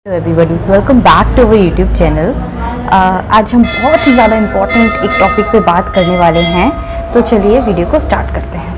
Everybody welcome back to our YouTube channel. आज हम बहुत ही ज़्यादा इम्पॉर्टेंट एक टॉपिक पे बात करने वाले हैं, तो चलिए वीडियो को स्टार्ट करते हैं।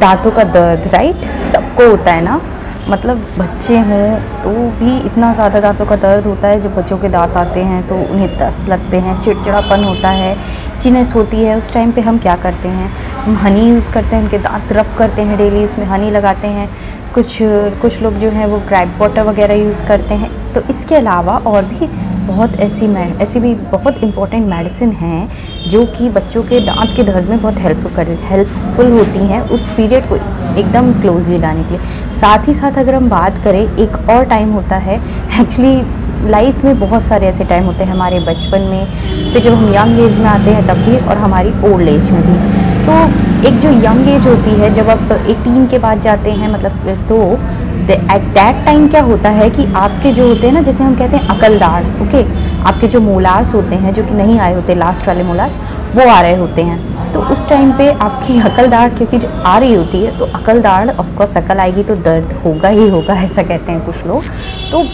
दांतों का दर्द, राइट, सबको होता है ना। मतलब बच्चे हों तो भी इतना ज़्यादा दांतों का दर्द होता है। जब बच्चों के दांत आते हैं तो उन्हें दस्त लगते हैं, चिड़चिड़ापन होता है, चिनेस होती है। उस टाइम पे हम क्या करते हैं, हम हनी यूज़ करते हैं, उनके दांत रब करते हैं, डेली उसमें हनी लगाते हैं। कुछ लोग जो हैं वो ग्रैप वाटर वगैरह यूज़ करते हैं। तो इसके अलावा और भी बहुत ऐसी भी बहुत इम्पॉर्टेंट मेडिसिन हैं जो कि बच्चों के दांत के दर्द में बहुत हेल्पफुल होती हैं उस पीरियड को एकदम क्लोजली लाने के लिए। साथ ही साथ अगर हम बात करें, एक और टाइम होता है, एक्चुअली लाइफ में बहुत सारे ऐसे टाइम होते हैं, हमारे बचपन में, फिर जब हम यंग एज में आते हैं तब भी, और हमारी ओल्ड एज में भी। तो एक जो यंग एज होती है, जब आप 18 के बाद जाते हैं, मतलब तो एट दैट टाइम क्या होता है कि आपके जो होते हैं ना, जैसे हम कहते हैं अकल दाढ़, ओके, आपके जो मोलार्स होते हैं जो कि नहीं आए होते, लास्ट वाले मोलार्स, वो आ रहे होते हैं। तो उस टाइम पे आपकी अकल दाढ़ क्योंकि जो आ रही होती है, तो अकल दाढ़ ऑफकोर्स अकल आएगी तो दर्द होगा ही होगा, ऐसा कहते हैं कुछ लोग। तो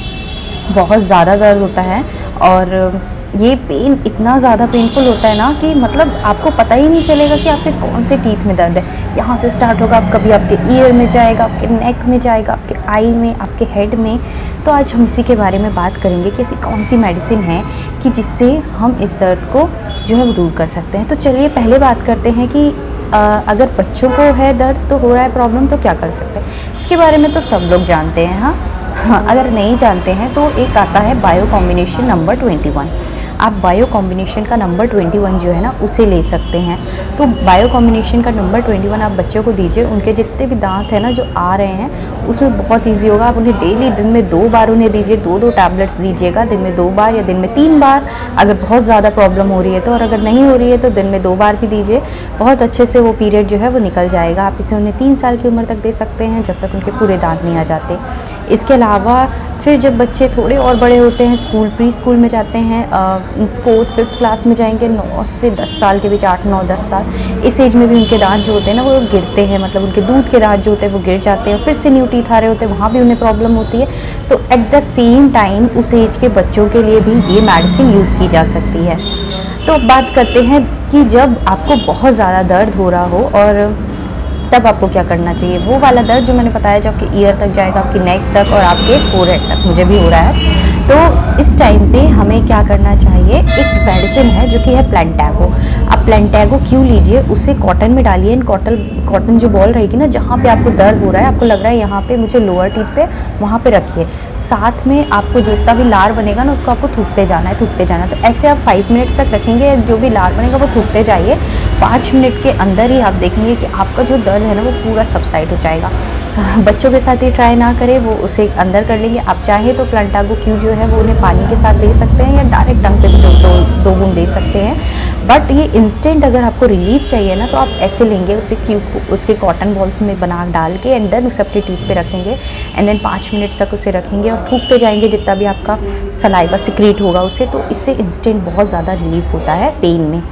बहुत ज़्यादा दर्द होता है, और ये पेन इतना ज़्यादा पेनफुल होता है ना कि मतलब आपको पता ही नहीं चलेगा कि आपके कौन से टीथ में दर्द है। यहाँ से स्टार्ट होगा, कभी आपके ईयर में जाएगा, आपके नेक में जाएगा, आपके आई में, आपके हेड में। तो आज हम इसी के बारे में बात करेंगे कि ऐसी कौन सी मेडिसिन है कि जिससे हम इस दर्द को जो है वो दूर कर सकते हैं। तो चलिए पहले बात करते हैं कि अगर बच्चों को है दर्द, तो हो रहा है प्रॉब्लम, तो क्या कर सकते हैं। इसके बारे में तो सब लोग जानते हैं। हाँ, अगर नहीं जानते हैं तो एक आता है बायो कॉम्बिनेशन नंबर 21। आप बायो कॉम्बिनेशन का नंबर 21 जो है ना, उसे ले सकते हैं। तो बायो कॉम्बिनेशन का नंबर 21 आप बच्चों को दीजिए। उनके जितने भी दांत हैं ना जो आ रहे हैं, उसमें बहुत इजी होगा। आप उन्हें डेली दिन में 2 बार उन्हें दीजिए, 2 टैबलेट्स दीजिएगा, दिन में 2 बार या दिन में 3 बार, अगर बहुत ज़्यादा प्रॉब्लम हो रही है तो। और अगर नहीं हो रही है तो दिन में 2 बार भी दीजिए, बहुत अच्छे से वो पीरियड जो है वो निकल जाएगा। आप इसे उन्हें 3 साल की उम्र तक दे सकते हैं, जब तक उनके पूरे दांत नहीं आ जाते। इसके अलावा फिर जब बच्चे थोड़े और बड़े होते हैं, प्री स्कूल में जाते हैं, 4th 5th क्लास में जाएंगे, 9 से 10 साल के बीच, 8 9 10 साल, इस एज में भी उनके दांत जो होते हैं ना वो गिरते हैं, मतलब उनके दूध के दांत जो होते हैं वो गिर जाते हैं, फिर से न्यू टीथ आ रहे होते हैं, वहाँ भी उन्हें प्रॉब्लम होती है। तो एट द सेम टाइम उस एज के बच्चों के लिए भी ये मेडिसिन यूज़ की जा सकती है। तो अब बात करते हैं कि जब आपको बहुत ज़्यादा दर्द हो रहा हो, और तब आपको क्या करना चाहिए। वो वाला दर्द जो मैंने बताया, जो आपके ईयर तक जाएगा, आपकी नेक तक और आपके फोरहेड तक, मुझे भी हो रहा है। तो इस टाइम पे हमें क्या करना चाहिए, एक मेडिसिन है जो कि है प्लेंटैगो। आप प्लेंटैगो क्यों लीजिए, उसे कॉटन में डालिए। कॉटन जो बॉल रहेगी ना, जहाँ पे आपको दर्द हो रहा है, आपको लग रहा है यहाँ पे मुझे लोअर टीथ पे, वहाँ पे रखिए। साथ में आपको जितना भी लार बनेगा ना, उसको आपको थूकते जाना है। तो ऐसे आप 5 मिनट्स तक रखेंगे, जो भी लार बनेगा वो थूकते जाइए। 5 मिनट के अंदर ही आप देखेंगे कि आपका जो दर्द है ना वो पूरा सबसाइड हो जाएगा। बच्चों के साथ ये ट्राई ना करें, वो उसे अंदर कर लेंगे। आप चाहे तो प्लेंटैगो क्यू जो है वो उन्हें पानी के साथ दे सकते हैं, या डायरेक्ट टंग पे भी दो बूंद दे सकते हैं। बट ये इंस्टेंट अगर आपको रिलीफ चाहिए ना, तो आप ऐसे लेंगे उसे, क्यू को उसके कॉटन बॉल्स में बना डाल के, एंड देन उसे अपने टीथ पे रखेंगे, एंड देन 5 मिनट तक उसे रखेंगे और थूकते जाएंगे जितना भी आपका सलाइवा सिक्रीट होगा उसे। तो इससे इंस्टेंट बहुत ज़्यादा रिलीफ होता है पेन में।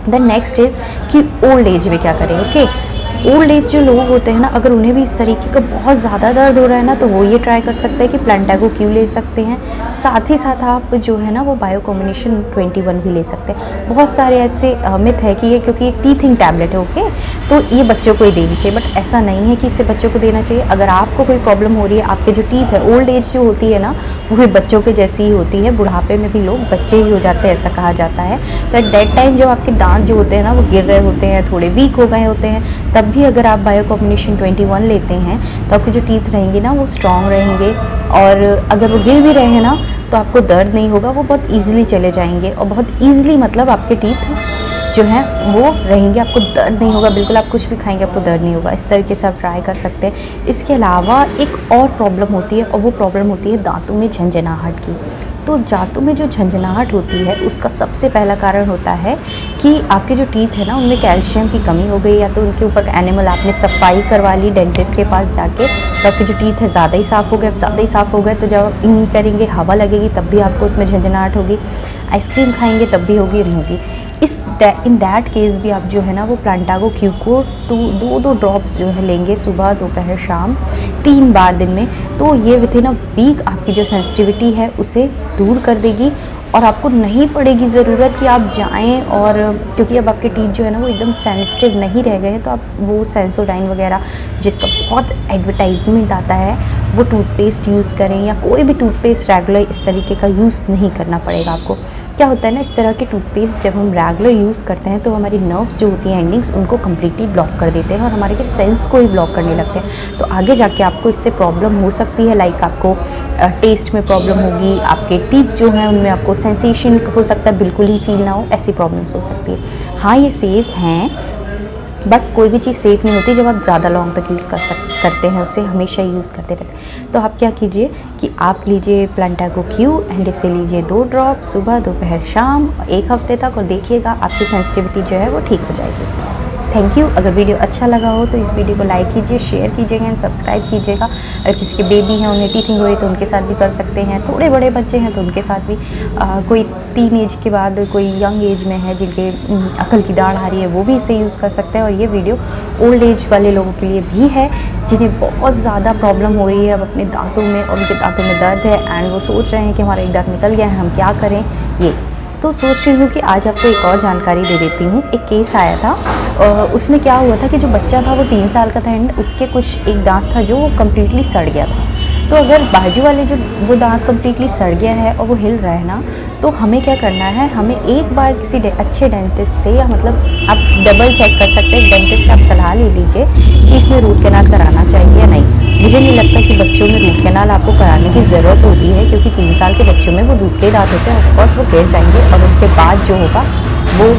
देन नेक्स्ट इज़ कि ओल्ड एज में क्या करें। ओके, ओल्ड एज जो लोग होते हैं ना, अगर उन्हें भी इस तरीके का बहुत ज़्यादा दर्द हो रहा है ना, तो वो ये ट्राई कर सकते हैं कि प्लेंटैगो क्यू ले सकते हैं। साथ ही साथ आप जो है ना वो बायो कॉम्बिनेशन 21 भी ले सकते हैं। बहुत सारे ऐसे मिथ है कि ये क्योंकि एक टीथिंग टैबलेट है, ओके, तो ये बच्चों को ही देनी चाहिए, बट ऐसा नहीं है कि इसे बच्चों को देना चाहिए। अगर आपको कोई प्रॉब्लम हो रही है, आपके जो टीथ है, ओल्ड एज जो होती है ना, वो भी बच्चों के जैसी ही होती है। बुढ़ापे में भी लोग बच्चे ही हो जाते हैं, ऐसा कहा जाता है। तो एट दैट टाइम जो आपके दांत जो होते हैं ना वो गिर रहे होते हैं, थोड़े वीक हो गए होते हैं, तब भी अगर आप बायो कॉम्बिनेशन 21 लेते हैं तो आपके जो टीथ रहेंगे ना वो स्ट्रॉन्ग रहेंगे। और अगर वो गिर भी रहे हैं ना, तो आपको दर्द नहीं होगा, वो बहुत ईजिली चले जाएंगे, और बहुत ईजिली मतलब आपके टीथ जो है वो रहेंगे, आपको दर्द नहीं होगा बिल्कुल। आप कुछ भी खाएंगे आपको दर्द नहीं होगा। इस तरीके से आप ट्राई कर सकते हैं। इसके अलावा एक और प्रॉब्लम होती है, और वो प्रॉब्लम होती है दांतों में झंझनाहट की। तो दांतों में जो झंझनाहट होती है, उसका सबसे पहला कारण होता है कि आपके जो टीथ है ना, उनमें कैल्शियम की कमी हो गई, या तो उनके ऊपर एनिमल आपने सफाई करवा ली डेंटिस्ट के पास जाके, तो आपके जो टीथ है ज़्यादा ही साफ़ हो गए। ज़्यादा ही साफ़ हो गए तो जब आप इन करेंगे, हवा लगेगी, तब भी आपको उसमें झंझनाहट होगी। आइसक्रीम खाएंगे तब भी होगी, नहीं होगी। इन दैट केस भी आप जो है ना वो प्लांटागो क्यू को 2 ड्रॉप्स जो है लेंगे, सुबह दोपहर शाम 3 बार दिन में, तो ये विद इन अ वीक आपकी जो सेंसिटिविटी है उसे दूर कर देगी। और आपको नहीं पड़ेगी ज़रूरत कि आप जाएं, और क्योंकि अब आपके टीथ जो है ना वो एकदम सेंसिटिव नहीं रह गए हैं, तो आप वो सेंसोडाइन वगैरह जिसका बहुत एडवर्टाइजमेंट आता है वो टूथपेस्ट यूज़ करें, या कोई भी टूथपेस्ट रेगुलर इस तरीके का यूज़ नहीं करना पड़ेगा आपको। क्या होता है ना, इस तरह के टूथपेस्ट जब हम रेगुलर यूज़ करते हैं तो हमारी नर्व्स जो होती हैं एंडिंग्स उनको कम्प्लीटली ब्लॉक कर देते हैं और हमारे के सेंस को ही ब्लॉक करने लगते हैं। तो आगे जाके आपको इससे प्रॉब्लम हो सकती है, लाइक आपको टेस्ट में प्रॉब्लम होगी, आपके टीथ जो हैं उनमें आपको सेंसेशन हो सकता है बिल्कुल ही फील ना हो, ऐसी प्रॉब्लम्स हो सकती है। हाँ, ये सेफ़ हैं, बट कोई भी चीज़ सेफ़ नहीं होती जब आप ज़्यादा लॉन्ग तक यूज़ करते हैं, उसे हमेशा यूज़ करते रहते हैं। तो आप क्या कीजिए कि आप लीजिए प्लांटागो क्यू एंड इसे लीजिए 2 ड्रॉप सुबह दोपहर शाम 1 हफ्ते तक, और देखिएगा आपकी सेंसिटिविटी जो है वो ठीक हो जाएगी। Thank you. अगर वीडियो अच्छा लगा हो तो इस वीडियो को लाइक कीजिए, शेयर कीजिएगा एंड सब्सक्राइब कीजिएगा। अगर किसी के बेबी हैं, उन्हें टीथिंग हो रही तो उनके साथ भी कर सकते हैं, थोड़े बड़े बच्चे हैं तो उनके साथ भी, कोई टीन एज के बाद कोई यंग एज में है जिनके अकल की दाढ़ आ रही है वो भी इसे यूज़ कर सकते हैं। और ये वीडियो ओल्ड एज वाले लोगों के लिए भी है जिन्हें बहुत ज़्यादा प्रॉब्लम हो रही है अब अपने दांतों में, और उनके दांतों में दर्द है एंड वो सोच रहे हैं कि हमारा एक दांत निकल गया है, हम क्या करें। ये तो सोच रही हूँ कि आज आपको एक और जानकारी दे देती हूँ। एक केस आया था, उसमें क्या हुआ था कि जो बच्चा था वो 3 साल का था एंड उसके कुछ एक दांत था जो कम्प्लीटली सड़ गया था। तो अगर बाजू वाले जो वो दांत कम्प्लीटली सड़ गया है और वो हिल रहा है ना, तो हमें क्या करना है, हमें एक बार किसी अच्छे डेंटिस्ट से, या मतलब आप डबल चेक कर सकते हैं, डेंटिस्ट से आप सलाह ले लीजिए कि इसमें रूट कैनाल कराना चाहिए या नहीं। मुझे नहीं लगता कि बच्चों में रूट कैनाल आपको कराने की ज़रूरत होती है, क्योंकि 3 साल के बच्चों में वो दूध के दांत होते हैं, ऑफकोर्स वो गिर जाएंगे और उसके बाद जो होगा वो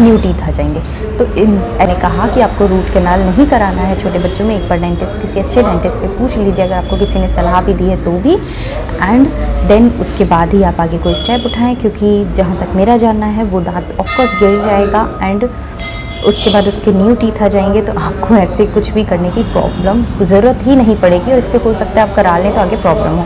न्यू टीथ आ जाएंगे। तो मैंने कहा कि आपको रूट कैनाल नहीं कराना है छोटे बच्चों में, एक बार डेंटिस्ट, किसी अच्छे डेंटिस्ट से पूछ लीजिए अगर आपको किसी ने सलाह भी दी है तो भी, एंड देन उसके बाद ही आप आगे कोई स्टेप उठाएं, क्योंकि जहाँ तक मेरा जानना है वो दांत ऑफकोर्स गिर जाएगा एंड उसके बाद उसके न्यू टीथ आ जाएंगे, तो आपको ऐसे कुछ भी करने की ज़रूरत ही नहीं पड़ेगी, और इससे हो सकता है आप करा लें तो आगे प्रॉब्लम हो।